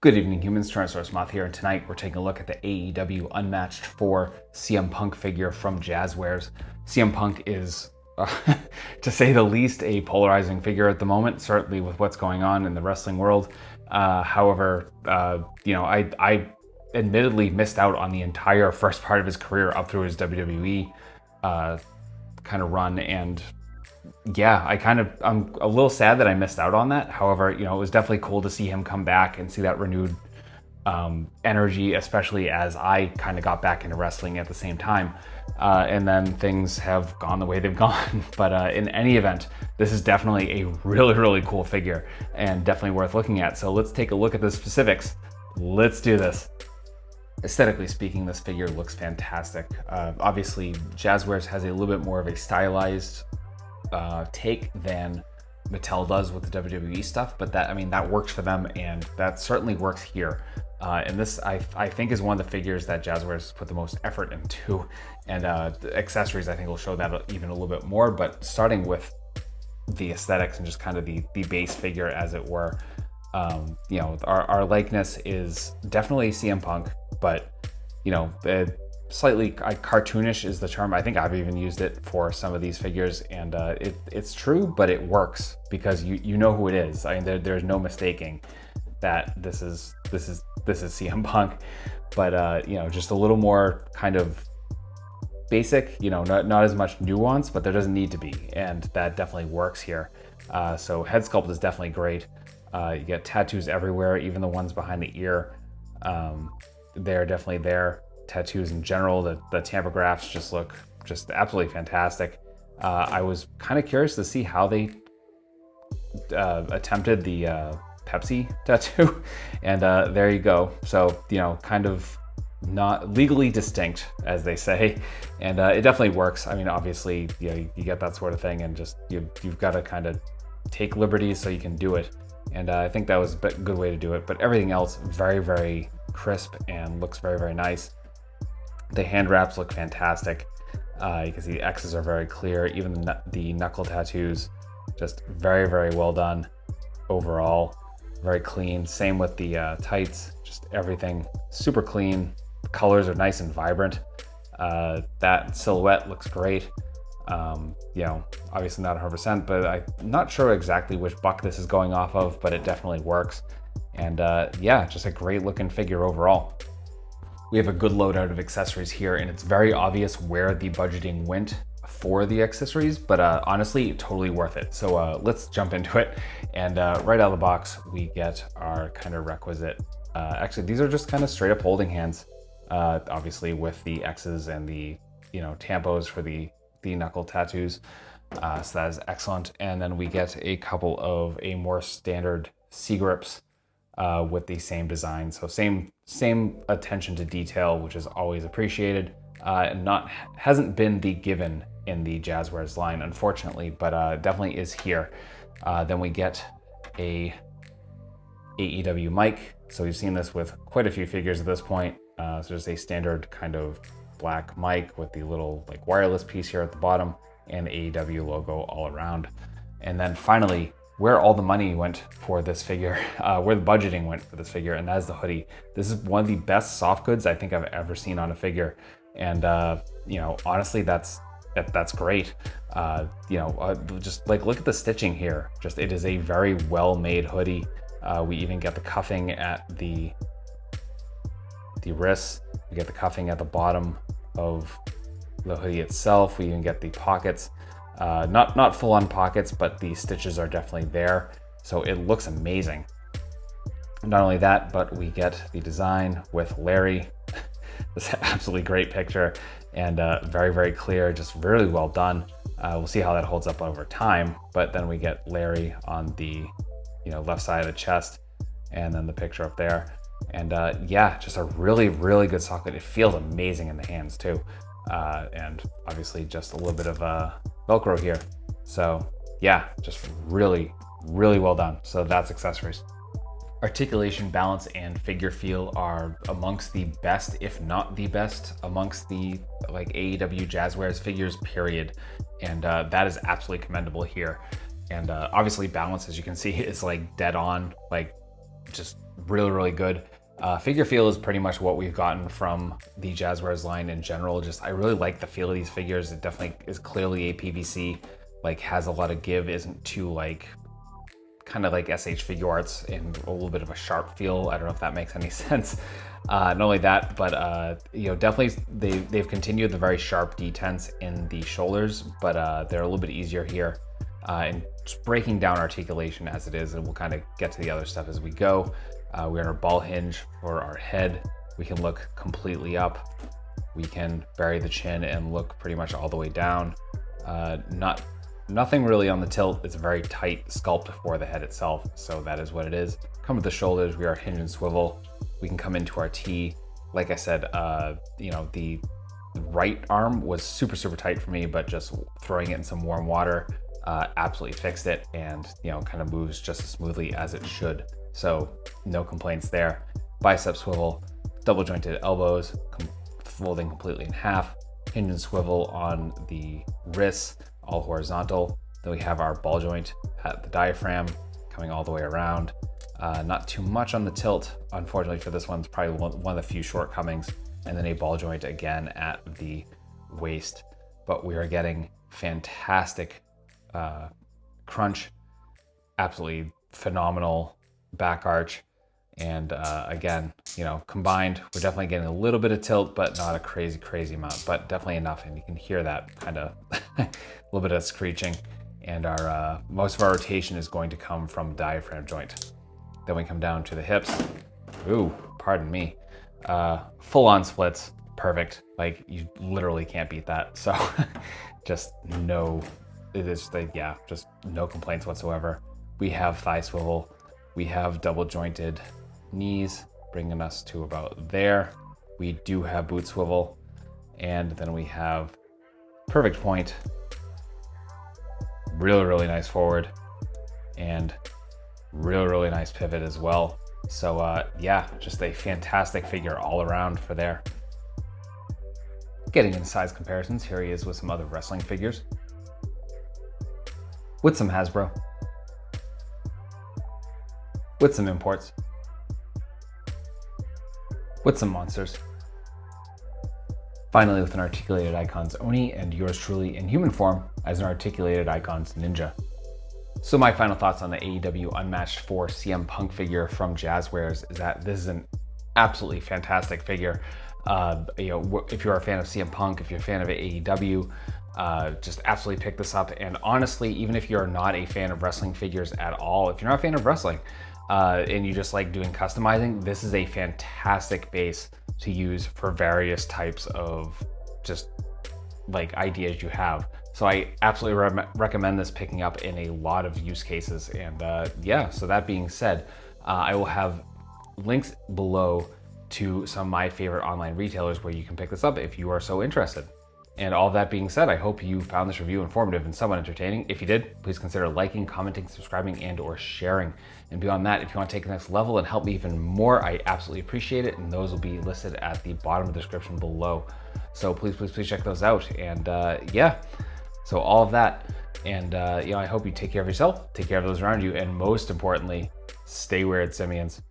Good evening, humans. Tyrannosaurusmoth here, and tonight we're taking a look at the AEW Unmatched 4 CM Punk figure from Jazwares. CM Punk is, to say the least, a polarizing figure at the moment, certainly with what's going on in the wrestling world. However, I admittedly missed out on the entire first part of his career up through his WWE kind of run, and yeah, I'm a little sad that I missed out on that. However, it was definitely cool to see him come back and see that renewed energy, especially as I kind of got back into wrestling at the same time. And then things have gone the way they've gone. But in any event, this is definitely a really, really cool figure and definitely worth looking at. So let's take a look at the specifics. Let's do this. Aesthetically speaking, this figure looks fantastic. Obviously, Jazwares has a little bit more of a stylized take than Mattel does with the WWE stuff, but that works for them, and that certainly works here. And this, I think, is one of the figures that Jazwares put the most effort into, and the accessories, I think, will show that even a little bit more. But starting with the aesthetics and just kind of the base figure, as it were, our likeness is definitely CM Punk, but slightly cartoonish is the term. I think I've even used it for some of these figures, and it's true, but it works because you know who it is. I mean, there's no mistaking that this is CM Punk, but just a little more kind of basic. Not as much nuance, but there doesn't need to be, and that definitely works here. So head sculpt is definitely great. You get tattoos everywhere, even the ones behind the ear. They're definitely there. Tattoos in general, the tampografts just look absolutely fantastic. I was kind of curious to see how they attempted the Pepsi tattoo, and there you go. So kind of not legally distinct, as they say, and it definitely works. I mean, obviously, you get that sort of thing, and just you've got to kind of take liberties so you can do it. And I think that was a good way to do it. But everything else, very, very crisp and looks very, very nice. The hand wraps look fantastic. You can see the X's are very clear. Even the knuckle tattoos, just very, very well done overall. Very clean. Same with the tights, just everything super clean. The colors are nice and vibrant. That silhouette looks great. Obviously not 100%, but I'm not sure exactly which buck this is going off of, but it definitely works. And just a great looking figure overall. We have a good loadout of accessories here, and it's very obvious where the budgeting went for the accessories, but honestly, totally worth it. So let's jump into it. And right out of the box, we get our kind of requisite, actually, these are just kind of straight up holding hands, obviously with the X's and the, tampos for the knuckle tattoos. So that is excellent. And then we get a couple of a more standard C grips with the same design. So same attention to detail, which is always appreciated. And hasn't been the given in the Jazwares line, unfortunately, but definitely is here. Then we get a AEW mic. So we've seen this with quite a few figures at this point. So just a standard kind of black mic with the little wireless piece here at the bottom and the AEW logo all around. And then finally, where all the money went for this figure, where the budgeting went for this figure, and that is the hoodie. This is one of the best soft goods I think I've ever seen on a figure. And honestly, that's great. Just look at the stitching here. Just, it is a very well-made hoodie. We even get the cuffing at the wrists. We get the cuffing at the bottom of the hoodie itself. We even get the pockets. Not full-on pockets, but the stitches are definitely there. So it looks amazing. Not only that, but we get the design with Larry. This absolutely great picture, and very, very clear, just really well done. We'll see how that holds up over time, but then we get Larry on the left side of the chest, and then the picture up there. And just a really, really good socket. It feels amazing in the hands too. And obviously just a little bit of Velcro here. So yeah, just really, really well done. So that's accessories. Articulation, balance, and figure feel are amongst the best, if not the best, amongst the AEW Jazwares figures, period. And that is absolutely commendable here. And obviously balance, as you can see, is dead on, just really, really good. Figure feel is pretty much what we've gotten from the Jazwares line in general. Just, I really like the feel of these figures. It definitely is clearly a PVC, like has a lot of give, isn't too like, kind of like SH Figure Arts and a little bit of a sharp feel. I don't know if that makes any sense. Not only that, but you know, definitely they've continued the very sharp detents in the shoulders, but they're a little bit easier here. And just breaking down articulation as it is, and we'll kind of get to the other stuff as we go. We're in our ball hinge for our head. We can look completely up. We can bury the chin and look pretty much all the way down. Nothing really on the tilt. It's a very tight sculpt for the head itself, so that is what it is. Come with the shoulders, we are hinge and swivel. We can come into our T. Like I said, you know, the right arm was super, super tight for me, but just throwing it in some warm water absolutely fixed it, and you know, kind of moves just as smoothly as it should. So no complaints there. Bicep swivel, double jointed elbows, folding completely in half, hinge and swivel on the wrists, all horizontal. Then we have our ball joint at the diaphragm coming all the way around. Not too much on the tilt, unfortunately for this one. It's probably one of the few shortcomings. And then a ball joint again at the waist. But we are getting fantastic crunch, absolutely phenomenal back arch, and again, you know, combined, we're definitely getting a little bit of tilt, but not a crazy amount, but definitely enough. And you can hear that kind of a little bit of screeching. And our most of our rotation is going to come from diaphragm joint. Then we come down to the hips. Ooh, pardon me. Full on splits, perfect. Like, you literally can't beat that. So just no, it is like, yeah, just no complaints whatsoever. We have thigh swivel. We have double jointed knees, bringing us to about there. We do have boot swivel, and then we have perfect point, really nice forward, and really nice pivot as well. So yeah, just a fantastic figure all around for there. Getting into size comparisons, here he is with some other wrestling figures, with some Hasbro, with some imports, with some monsters. Finally, with an articulated icons Oni, and yours truly in human form as an articulated icons Ninja. So my final thoughts on the AEW Unmatched 4 CM Punk figure from Jazwares is that this is an absolutely fantastic figure. You know, if you're a fan of CM Punk, if you're a fan of AEW, just absolutely pick this up. And honestly, even if you're not a fan of wrestling figures at all, if you're not a fan of wrestling, and you just like doing customizing, this is a fantastic base to use for various types of just like ideas you have. So I absolutely recommend this picking up in a lot of use cases. And yeah, so that being said, I will have links below to some of my favorite online retailers where you can pick this up if you are so interested. And all that being said, I hope you found this review informative and somewhat entertaining. If you did, please consider liking, commenting, subscribing, and or sharing. And beyond that, if you want to take the next level and help me even more, I absolutely appreciate it. And those will be listed at the bottom of the description below. So please check those out. And yeah, so all of that. And you know, I hope you take care of yourself, take care of those around you, and most importantly, stay weird, simians.